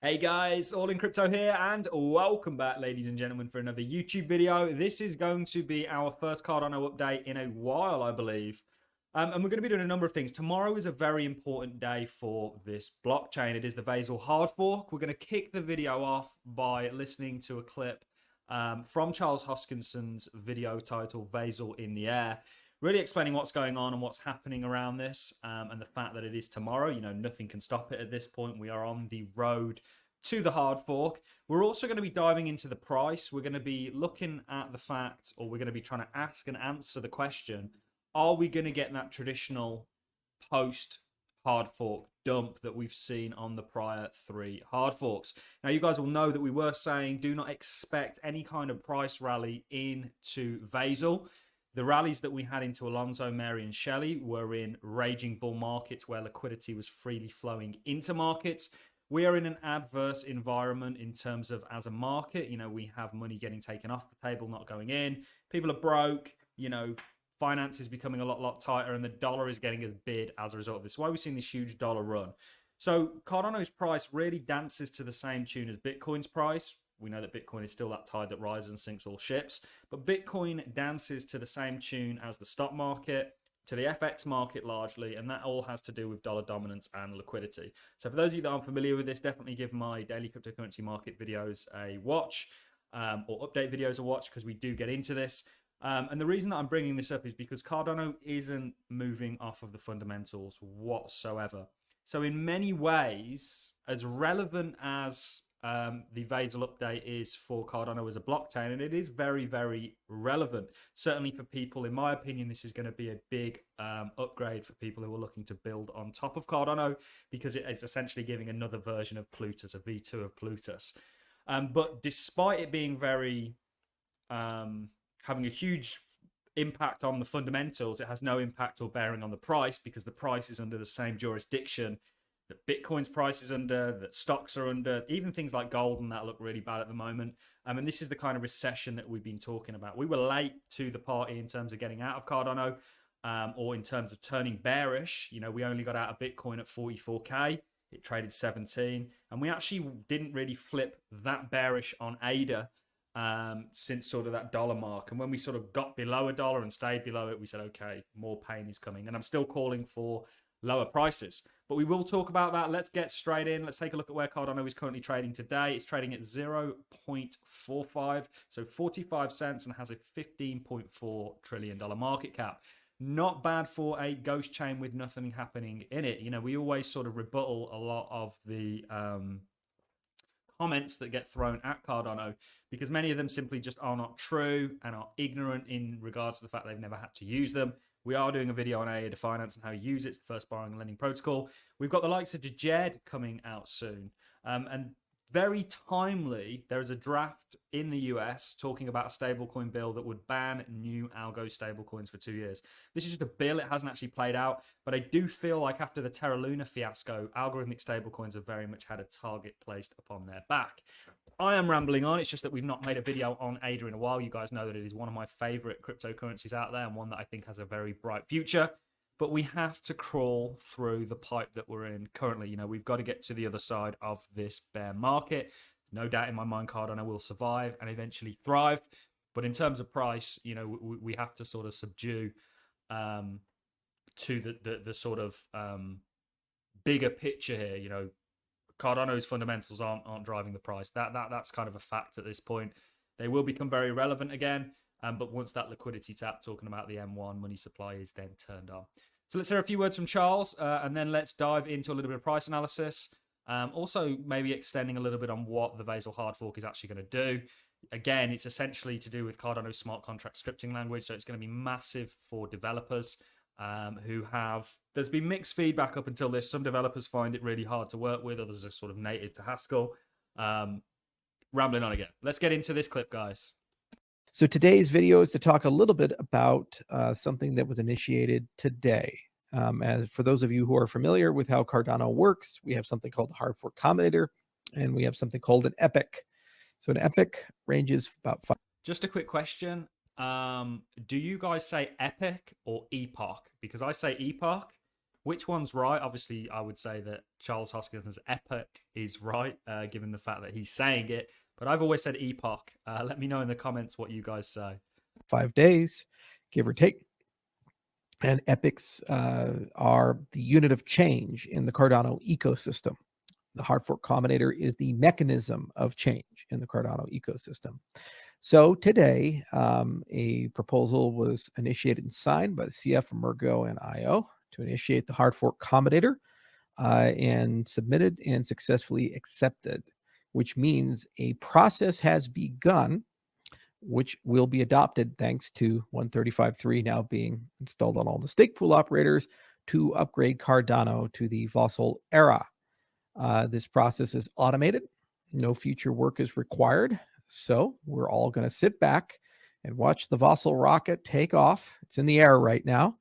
Hey guys, All in Crypto here, and welcome back, ladies and gentlemen, for another YouTube video. This is going to be our first Cardano update in a while, I believe. And we're going to be doing a number of things. Tomorrow is a very important day for this blockchain. It is the VASIL Hardfork. We're going to kick the video off by listening to a clip from Charles Hoskinson's video titled VASIL in the Air, really explaining what's going on and what's happening around this, and the fact that it is tomorrow. You know, nothing can stop it at this point. We are on the road to the hard fork. We're also going to be diving into the price. We're going to be looking at the fact, or we're going to be trying to ask and answer the question, are we going to get that traditional post hard fork dump that we've seen on the prior three hard forks? Now, you guys will know that we were saying do not expect any kind of price rally into VASIL. The rallies that we had into Alonzo, Mary, and Shelley were in raging bull markets where liquidity was freely flowing into markets. We are in an adverse environment in terms of, as a market, you know, we have money getting taken off the table, not going in. People are broke, you know, finance is becoming a lot tighter, and the dollar is getting as bid as a result of this. Why we've seen this huge dollar run. So Cardano's price really dances to the same tune as Bitcoin's price. We know that Bitcoin is still that tide that rises and sinks all ships, but Bitcoin dances to the same tune as the stock market, to the FX market largely, and that all has to do with dollar dominance and liquidity. So for those of you that aren't familiar with this, definitely give my daily cryptocurrency market videos a watch, or update videos a watch, because we do get into this. And the reason that I'm bringing this up is because Cardano isn't moving off of the fundamentals whatsoever. So in many ways, as relevant as the VASIL update is for Cardano as a blockchain, and it is very relevant, certainly for people. In my opinion, this is going to be a big upgrade for people who are looking to build on top of Cardano, because it is essentially giving another version of Plutus, a V2 of Plutus. But despite it being very having a huge impact on the fundamentals, it has no impact or bearing on the price, because the price is under the same jurisdiction that Bitcoin's price is under, that stocks are under, even things like gold and that look really bad at the moment. And this is the kind of recession that we've been talking about. We were late to the party in terms of getting out of Cardano, or in terms of turning bearish. You know, we only got out of Bitcoin at 44K. It traded 17. And we actually didn't really flip that bearish on ADA since sort of that dollar mark. And when we sort of got below a dollar and stayed below it, we said, okay, more pain is coming. And I'm still calling for lower prices, but we will talk about that. Let's get straight in. Let's take a look at where Cardano is currently trading today. It's trading at 0.45, so 45 cents, and has a $15.4 trillion market cap. Not bad for a ghost chain with nothing happening in it. You know, we always sort of rebuttal a lot of the comments that get thrown at Cardano, because many of them simply just are not true and are ignorant in regards to the fact they've never had to use them. We are doing a video on ALLIN Finance and how you use it. It's the first borrowing and lending protocol. We've got the likes of Jed coming out soon. And very timely, there is a draft in the US talking about a stablecoin bill that would ban new algo stablecoins for 2 years. This is just a bill. It hasn't actually played out, but I do feel like after the Terra Luna fiasco, algorithmic stablecoins have very much had a target placed upon their back. I am rambling on. It's just that we've not made a video on ADA in a while. You guys know that it is one of my favorite cryptocurrencies out there, and one that I think has a very bright future. But we have to crawl through the pipe that we're in currently. You know, we've got to get to the other side of this bear market. There's no doubt in my mind Cardano will survive and eventually thrive. But in terms of price, you know, we have to sort of subdue to the sort of bigger picture here. You know, Cardano's fundamentals aren't driving the price. That's kind of a fact at this point. They will become very relevant again, but once that liquidity tap, talking about the M1 money supply, is then turned on. So let's hear a few words from Charles, and then let's dive into a little bit of price analysis. Also, maybe extending a little bit on what the VASIL hard fork is actually going to do. Again, it's essentially to do with Cardano's smart contract scripting language, so it's going to be massive for developers who have... There's been mixed feedback up until this. Some developers find it really hard to work with. Others are sort of native to Haskell. Rambling on again. Let's get into this clip, guys. So today's video is to talk a little bit about something that was initiated today. As for those of you who are familiar with how Cardano works, we have something called the Hardfork combinator, and we have something called an epoch. So an epoch ranges about 5. Just a quick question. Do you guys say epic or epoch? Because I say epoch, Which one's right? Obviously, I would say that Charles Hoskins' Epoch is right, given the fact that he's saying it. But I've always said Epoch. Let me know in the comments what you guys say. 5 days, give or take. And epochs are the unit of change in the Cardano ecosystem. The Hardfork combinator is the mechanism of change in the Cardano ecosystem. So today, a proposal was initiated and signed by the CF, Emergo, and IO to initiate the Hardfork combinator and submitted and successfully accepted, which means a process has begun which will be adopted thanks to 135.3 now being installed on all the stake pool operators to upgrade Cardano to the VASIL era. This process is automated. No future work is required. So we're all going to sit back and watch the VASIL rocket take off. It's in the air right now,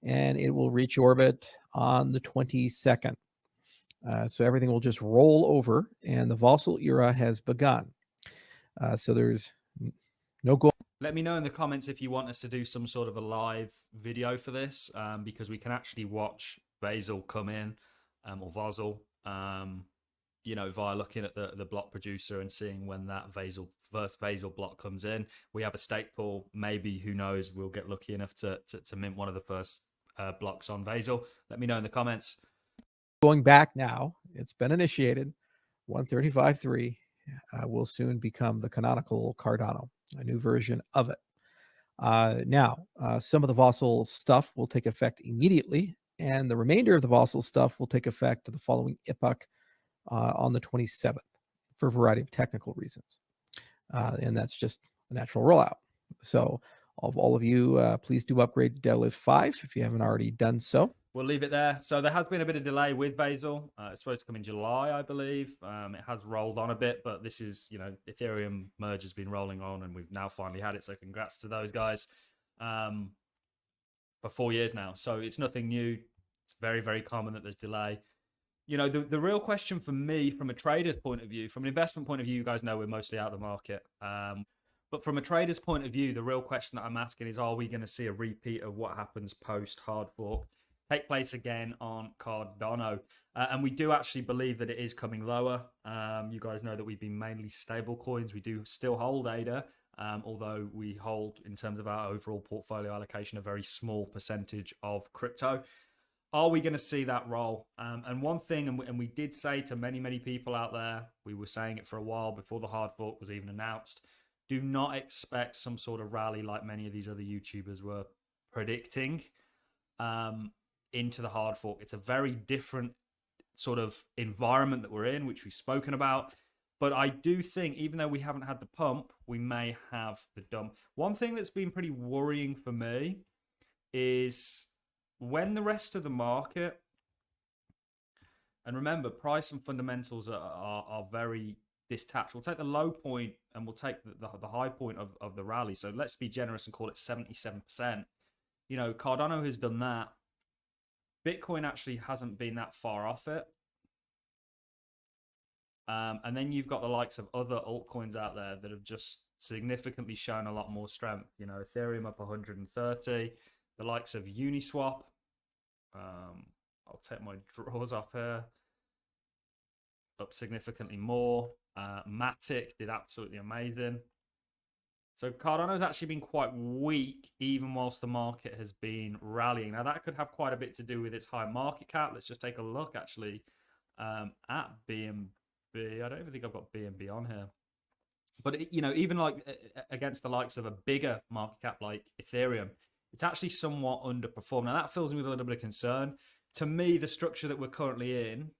and it will reach orbit on the 22nd. So everything will just roll over, and the VASIL era has begun. So there's no goal. Let me know in the comments if you want us to do some sort of a live video for this, because we can actually watch VASIL come in, or VASIL, you know, via looking at the block producer and seeing when that first VASIL block comes in. We have a stake pool. Maybe, who knows, we'll get lucky enough to mint one of the first blocks on VASIL. Let me know in the comments. Going back now, it's been initiated. 135.3 will soon become the canonical Cardano, a new version of it. Now, some of the VASIL stuff will take effect immediately, and the remainder of the VASIL stuff will take effect the following epoch on the 27th for a variety of technical reasons. And that's just a natural rollout. So of all of you, please do upgrade to Daedalus 5 if you haven't already done so. We'll leave it there. So there has been a bit of delay with VASIL. It's supposed to come in July, I believe. It has rolled on a bit, but this is, you know, Ethereum merge has been rolling on, and we've now finally had it. So congrats to those guys for 4 years now. So it's nothing new. It's very, very common that there's delay. You know, the real question for me, from a trader's point of view, from an investment point of view, you guys know we're mostly out of the market. But from a trader's point of view, the real question that I'm asking is, are we going to see a repeat of what happens post Hardfork take place again on Cardano? And we do actually believe that it is coming lower. You guys know that we've been mainly stable coins. We do still hold ADA, although we hold, in terms of our overall portfolio allocation, a very small percentage of crypto. Are we going to see that roll? And one thing, and we did say to many, many people out there, we were saying it for a while before the Hardfork was even announced, do not expect some sort of rally like many of these other YouTubers were predicting into the Hardfork. It's a very different sort of environment that we're in, which we've spoken about. But I do think, even though we haven't had the pump, we may have the dump. One thing that's been pretty worrying for me is when the rest of the market, and remember, price and fundamentals are very detached. We'll take the low point and we'll take the high point of the rally. So let's be generous and call it 77%. You know, Cardano has done that. Bitcoin actually hasn't been that far off it. And then you've got the likes of other altcoins out there that have just significantly shown a lot more strength. You know, Ethereum up 130, the likes of Uniswap. I'll take my draws up here. Up significantly more. Matic did absolutely amazing. So Cardano's actually been quite weak, even whilst the market has been rallying. Now, that could have quite a bit to do with its high market cap. Let's just take a look, actually, at BNB. I don't even think I've got BNB on here. But, you know, even like against the likes of a bigger market cap like Ethereum, it's actually somewhat underperformed. Now, that fills me with a little bit of concern. To me, the structure that we're currently in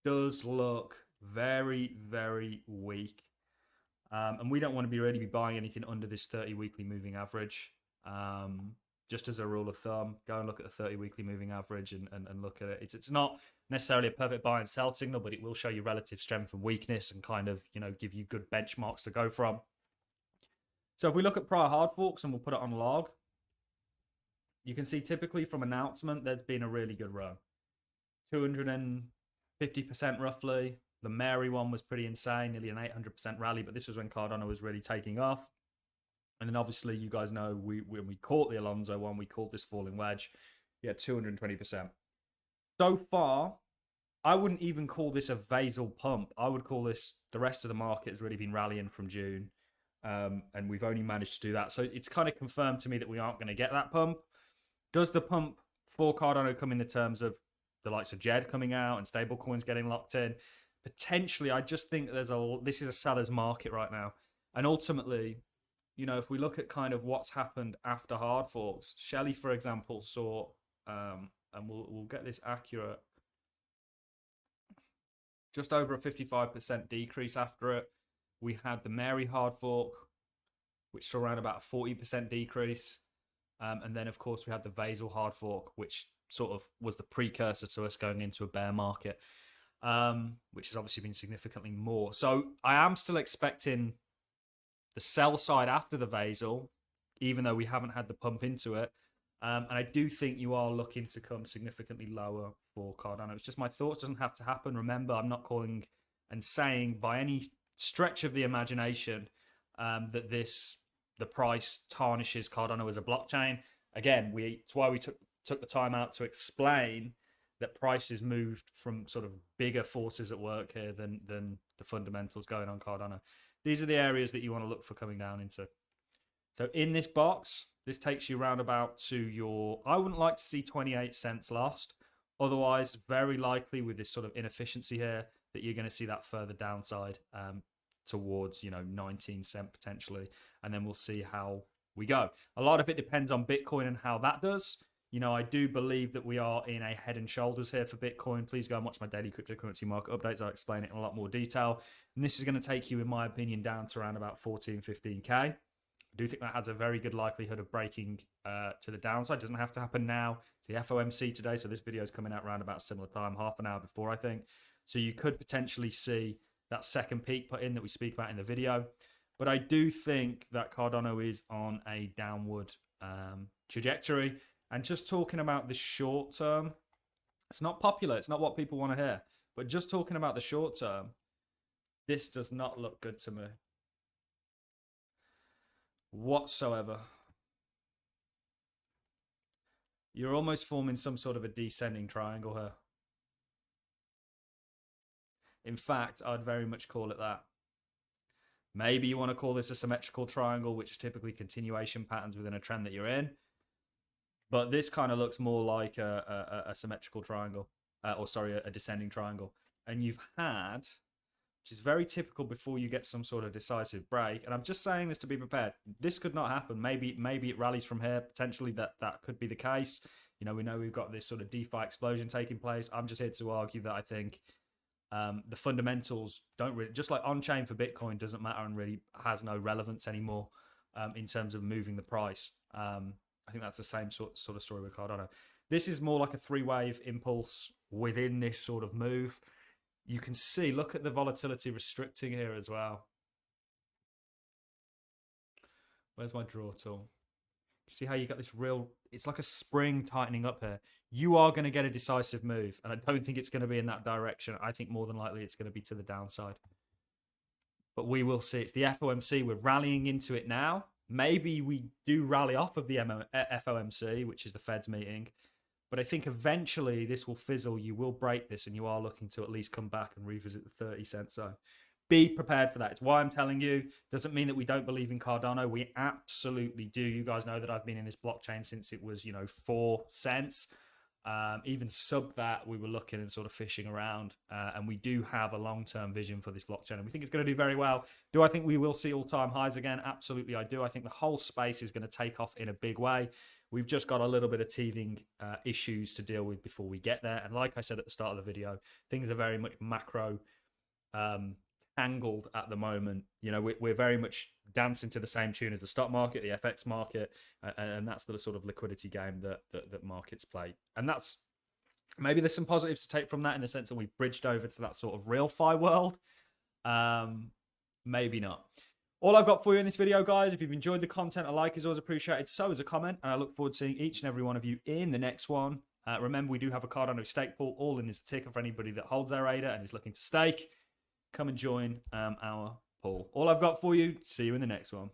does look very, very weak. And we don't want to really be buying anything under this 30 weekly moving average. Just as a rule of thumb, go and look at the 30 weekly moving average and look at it. It's not necessarily a perfect buy and sell signal, but it will show you relative strength and weakness and kind of, you know, give you good benchmarks to go from. So if we look at prior Hardforks, and we'll put it on log, you can see typically from announcement, there's been a really good run. 250% roughly. The Mary one was pretty insane, nearly an 800% rally, but this was when Cardano was really taking off. And then obviously, you guys know, when we caught the Alonso one, we caught this falling wedge. Yeah, 220%. So far, I wouldn't even call this a VASIL pump. I would call this, the rest of the market has really been rallying from June. And we've only managed to do that. So it's kind of confirmed to me that we aren't going to get that pump. Does the pump for Cardano come in the terms of the likes of JED coming out and stablecoins getting locked in? Potentially, I just think this is a seller's market right now. And ultimately, you know, if we look at kind of what's happened after hard forks, Shelley, for example, saw, and we'll get this accurate, just over a 55% decrease after it. We had the Mary hard fork, which saw around about a 40% decrease. And then, of course, we had the VASIL hard fork, which sort of was the precursor to us going into a bear market, which has obviously been significantly more. So I am still expecting the sell side after the VASIL, even though we haven't had the pump into it. And I do think you are looking to come significantly lower for Cardano. It's just my thoughts. Doesn't have to happen. Remember, I'm not calling and saying by any stretch of the imagination that the price tarnishes Cardano as a blockchain. Again, it's why we took the time out to explain that prices moved from sort of bigger forces at work here than the fundamentals going on Cardano. These are the areas that you want to look for coming down into. So in this box, this takes you round about to your, I wouldn't like to see 28 cents lost. Otherwise, very likely with this sort of inefficiency here, that you're going to see that further downside towards, 19 cent potentially. And then we'll see how we go. A lot of it depends on Bitcoin and how that does. I do believe that we are in a head and shoulders here for Bitcoin. Please go and watch my daily cryptocurrency market updates. I'll explain it in a lot more detail. And this is going to take you, in my opinion, down to around about 14, 15K. I do think that has a very good likelihood of breaking to the downside. It doesn't have to happen now. It's the FOMC today, so this video is coming out around about similar time, half an hour before, I think. So you could potentially see that second peak put in that we speak about in the video. But I do think that Cardano is on a downward trajectory. And just talking about the short term, it's not popular. It's not what people want to hear. But just talking about the short term, this does not look good to me whatsoever. You're almost forming some sort of a descending triangle here. In fact, I'd very much call it that. Maybe you want to call this a symmetrical triangle, which is typically continuation patterns within a trend that you're in. But this kind of looks more like a symmetrical triangle, a descending triangle. And you've had, which is very typical before you get some sort of decisive break. And I'm just saying this to be prepared. This could not happen. Maybe it rallies from here. Potentially that could be the case. We know we've got this sort of DeFi explosion taking place. I'm just here to argue that I think the fundamentals don't really, just like on-chain for Bitcoin doesn't matter and really has no relevance anymore in terms of moving the price. I think that's the same sort of story with Cardano. This is more like a three-wave impulse within this sort of move. You can see, look at the volatility restricting here as well. Where's my draw tool? See how you got this real, it's like a spring tightening up here. You are going to get a decisive move, and I don't think it's going to be in that direction. I think more than likely it's going to be to the downside. But we will see. It's the FOMC. We're rallying into it now. Maybe we do rally off of the FOMC, which is the Fed's meeting. But I think eventually this will fizzle. You will break this, and you are looking to at least come back and revisit the 30-cent zone. Be prepared for that. It's why I'm telling you. Doesn't mean that we don't believe in Cardano. We absolutely do. You guys know that I've been in this blockchain since it was, 4 cents. Even sub that, we were looking and sort of fishing around. And we do have a long-term vision for this blockchain. And we think it's going to do very well. Do I think we will see all-time highs again? Absolutely, I do. I think the whole space is going to take off in a big way. We've just got a little bit of teething issues to deal with before we get there. And like I said at the start of the video, things are very much macro tangled at the moment. We're very much dancing to the same tune as the stock market, the FX market, and that's the sort of liquidity game that markets play. And that's, maybe there's some positives to take from that in the sense that we've bridged over to that sort of real fi world. Maybe not. All I've got for you in this video, guys, if you've enjoyed the content, a like is always appreciated. So is a comment, and I look forward to seeing each and every one of you in the next one. Remember, we do have a Cardano stake pool. ALLIN is the ticker for anybody that holds their ADA and is looking to stake. Come and join our pool. All I've got for you. See you in the next one.